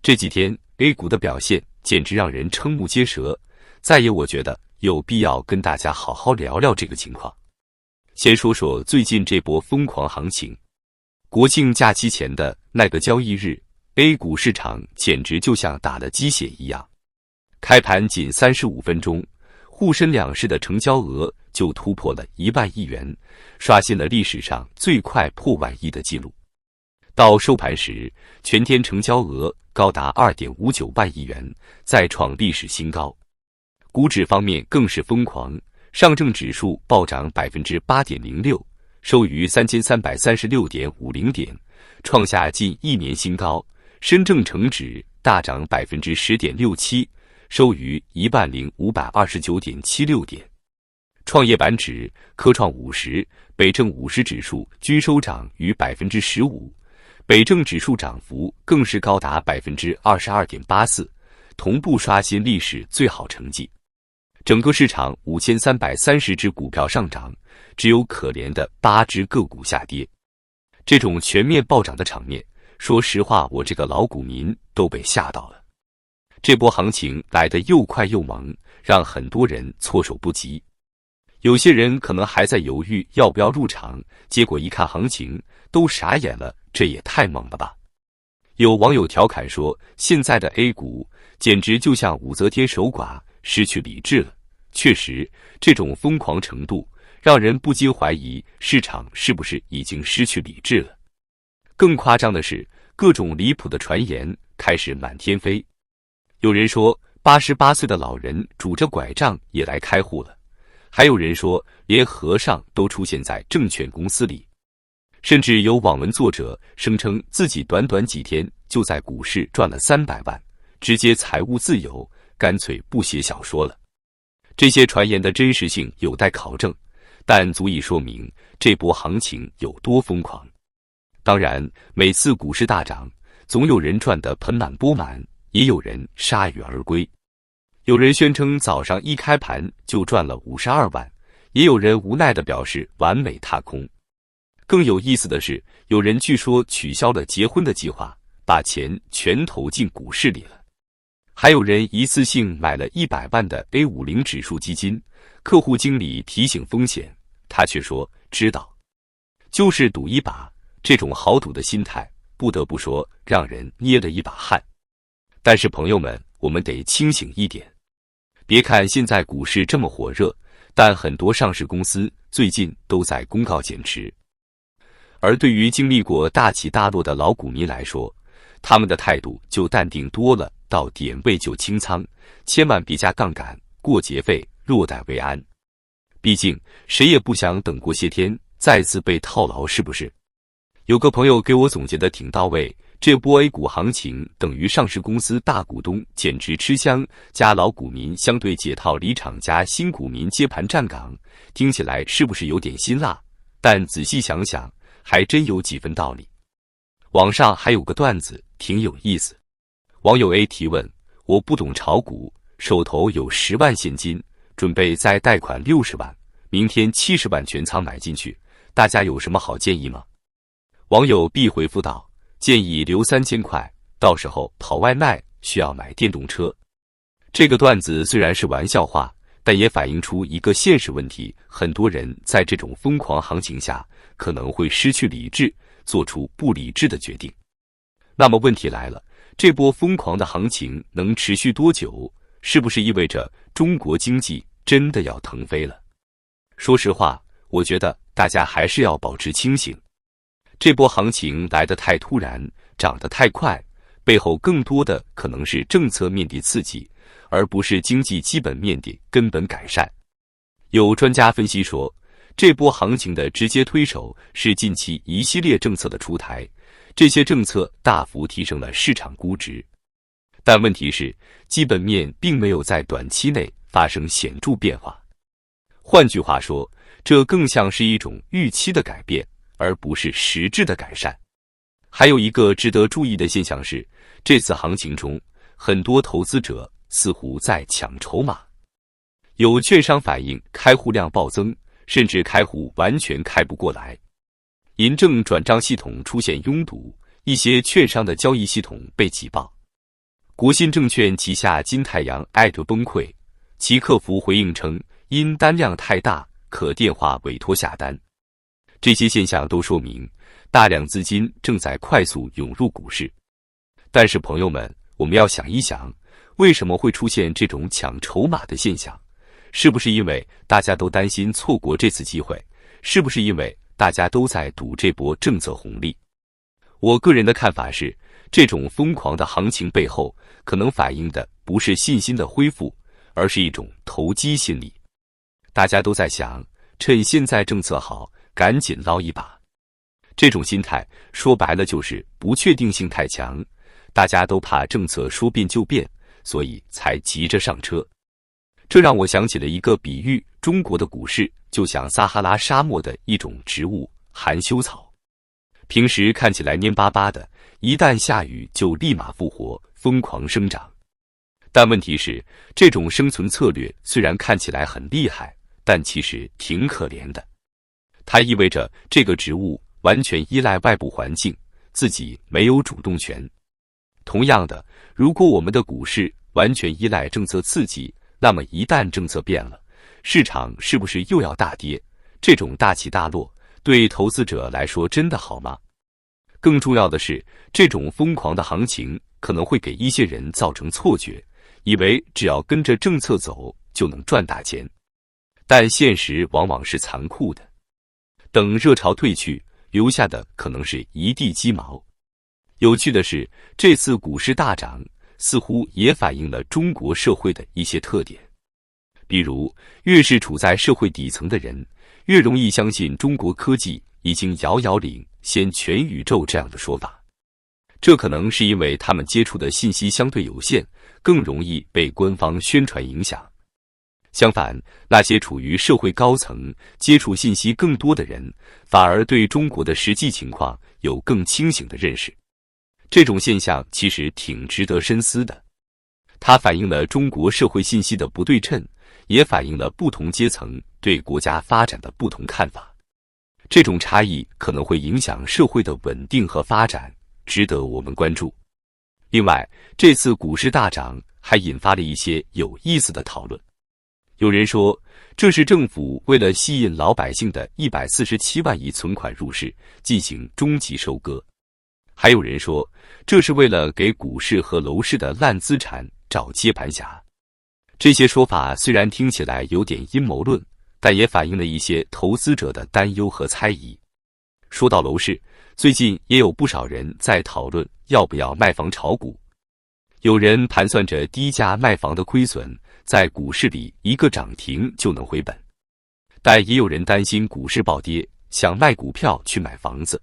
这几天 A 股的表现简直让人瞠目结舌，我觉得有必要跟大家好好聊聊这个情况。先说说最近这波疯狂行情。国庆假期前的那个交易日， A 股市场简直就像打了鸡血一样。开盘仅35分钟，沪深两市的成交额就突破了1万亿元，刷新了历史上最快破万亿的记录。到收盘时，全天成交额高达 2.59 万亿元，再创历史新高。股指方面更是疯狂，上证指数暴涨 8.06%， 收于 3336.50 点，创下近1年新高。深证成指大涨 10.67%， 收于 10,529.76 点。创业板指、科创50、北证50指数均收涨逾 15%， 北证指数涨幅更是高达 22.84%， 同步刷新历史最好成绩。整个市场5330只股票上涨，只有可怜的8只个股下跌。这种全面暴涨的场面，说实话，我这个老股民都被吓到了。这波行情来得又快又猛，让很多人措手不及。有些人可能还在犹豫要不要入场，结果一看行情都傻眼了，这也太猛了吧。有网友调侃说，现在的 A 股简直就像武则天守寡，失去理智了。确实，这种疯狂程度让人不禁怀疑市场是不是已经失去理智了。更夸张的是，各种离谱的传言开始满天飞。有人说88岁的老人拄着拐杖也来开户了，还有人说连和尚都出现在证券公司里，甚至有网文作者声称自己短短几天就在股市赚了300万，直接财务自由，干脆不写小说了。这些传言的真实性有待考证，但足以说明这波行情有多疯狂。当然，每次股市大涨，总有人赚得盆满钵满，也有人铩羽而归。有人宣称早上一开盘就赚了52万，也有人无奈地表示完美踏空。更有意思的是，有人据说取消了结婚的计划，把钱全投进股市里了。还有人一次性买了100万的 A50 指数基金，客户经理提醒风险，他却说知道，就是赌一把。这种豪赌的心态，不得不说让人捏了一把汗。但是朋友们，我们得清醒一点。别看现在股市这么火热，但很多上市公司最近都在公告减持。而对于经历过大起大落的老股民来说，他们的态度就淡定多了，到点位就清仓，千万别加杠杆、过节费，落袋为安。毕竟谁也不想等过些天再次被套牢，是不是？有个朋友给我总结的挺到位，这波 A 股行情等于上市公司大股东减持吃香，加老股民相对解套离场，加新股民接盘站岗，听起来是不是有点辛辣？但仔细想想，还真有几分道理。网上还有个段子挺有意思，网友 A 提问：我不懂炒股，手头有10万现金，准备再贷款60万，明天70万全仓买进去，大家有什么好建议吗？网友 B 回复道：建议留3000块，到时候跑外卖需要买电动车。这个段子虽然是玩笑话，但也反映出一个现实问题，很多人在这种疯狂行情下可能会失去理智，做出不理智的决定。那么问题来了，这波疯狂的行情能持续多久？是不是意味着中国经济真的要腾飞了？说实话，我觉得大家还是要保持清醒。这波行情来得太突然，涨得太快，背后更多的可能是政策面的刺激，而不是经济基本面的根本改善。有专家分析说，这波行情的直接推手是近期一系列政策的出台，这些政策大幅提升了市场估值。但问题是，基本面并没有在短期内发生显著变化。换句话说，这更像是一种预期的改变，而不是实质的改善。还有一个值得注意的现象是，这次行情中，很多投资者似乎在抢筹码。有券商反映开户量暴增，甚至开户完全开不过来。银证转账系统出现拥堵，一些券商的交易系统被挤爆。国信证券旗下金太阳艾特崩溃，其客服回应称因单量太大，可电话委托下单。这些现象都说明大量资金正在快速涌入股市。但是朋友们，我们要想一想，为什么会出现这种抢筹码的现象？是不是因为大家都担心错过这次机会？是不是因为大家都在赌这波政策红利？我个人的看法是，这种疯狂的行情背后，可能反映的不是信心的恢复，而是一种投机心理。大家都在想，趁现在政策好，赶紧捞一把。这种心态说白了就是不确定性太强，大家都怕政策说变就变，所以才急着上车。这让我想起了一个比喻，中国的股市就像撒哈拉沙漠的一种植物含羞草，平时看起来蔫巴巴的，一旦下雨就立马复活，疯狂生长。但问题是，这种生存策略虽然看起来很厉害，但其实挺可怜的。它意味着这个植物完全依赖外部环境，自己没有主动权。同样的，如果我们的股市完全依赖政策刺激，那么一旦政策变了，市场是不是又要大跌？这种大起大落对投资者来说真的好吗？更重要的是，这种疯狂的行情可能会给一些人造成错觉，以为只要跟着政策走就能赚大钱。但现实往往是残酷的，等热潮退去，留下的可能是一地鸡毛。有趣的是，这次股市大涨似乎也反映了中国社会的一些特点，比如越是处在社会底层的人，越容易相信中国科技已经遥遥领先全宇宙这样的说法。这可能是因为他们接触的信息相对有限，更容易被官方宣传影响。相反，那些处于社会高层、接触信息更多的人，反而对中国的实际情况有更清醒的认识。这种现象其实挺值得深思的，它反映了中国社会信息的不对称，也反映了不同阶层对国家发展的不同看法。这种差异可能会影响社会的稳定和发展，值得我们关注。另外，这次股市大涨还引发了一些有意思的讨论。有人说，这是政府为了吸引老百姓的147万亿存款入市，进行终极收割。还有人说，这是为了给股市和楼市的烂资产找接盘侠。这些说法虽然听起来有点阴谋论，但也反映了一些投资者的担忧和猜疑。说到楼市，最近也有不少人在讨论要不要卖房炒股。有人盘算着低价卖房的亏损，在股市里一个涨停就能回本，但也有人担心股市暴跌，想卖股票去买房子。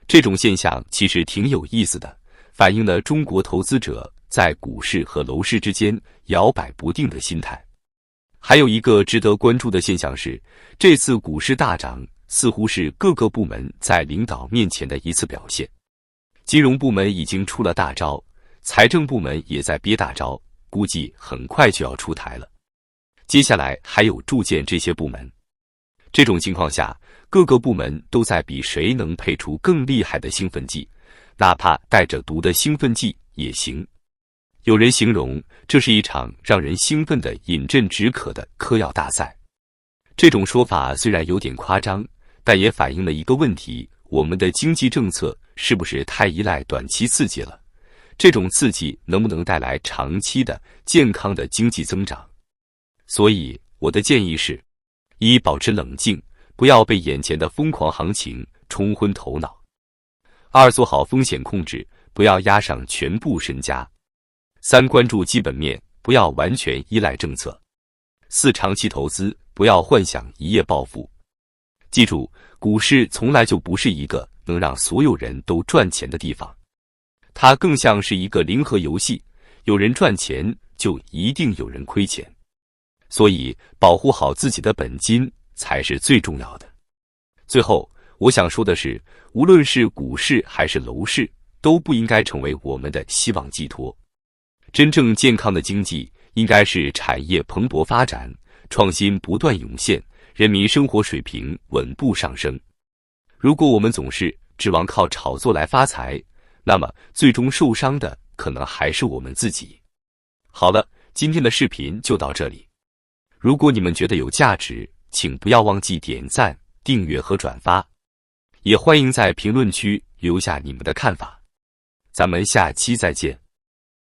这种现象其实挺有意思的，反映了中国投资者在股市和楼市之间摇摆不定的心态。还有一个值得关注的现象是，这次股市大涨似乎是各个部门在领导面前的一次表现。金融部门已经出了大招，财政部门也在憋大招，估计很快就要出台了。接下来还有铸建这些部门。这种情况下，各个部门都在比谁能配出更厉害的兴奋剂，哪怕带着毒的兴奋剂也行。有人形容这是一场让人兴奋的饮鸩止渴的嗑药大赛。这种说法虽然有点夸张，但也反映了一个问题：我们的经济政策是不是太依赖短期刺激了？这种刺激能不能带来长期的健康的经济增长？所以我的建议是：一、保持冷静，不要被眼前的疯狂行情冲昏头脑；二、做好风险控制，不要押上全部身家；三、关注基本面，不要完全依赖政策；四、长期投资，不要幻想一夜暴富。记住，股市从来就不是一个能让所有人都赚钱的地方，它更像是一个零和游戏，有人赚钱，就一定有人亏钱。所以，保护好自己的本金才是最重要的。最后，我想说的是，无论是股市还是楼市，都不应该成为我们的希望寄托。真正健康的经济，应该是产业蓬勃发展，创新不断涌现，人民生活水平稳步上升。如果我们总是指望靠炒作来发财，那么最终受伤的可能还是我们自己。好了，今天的视频就到这里。如果你们觉得有价值，请不要忘记点赞、订阅和转发，也欢迎在评论区留下你们的看法。咱们下期再见。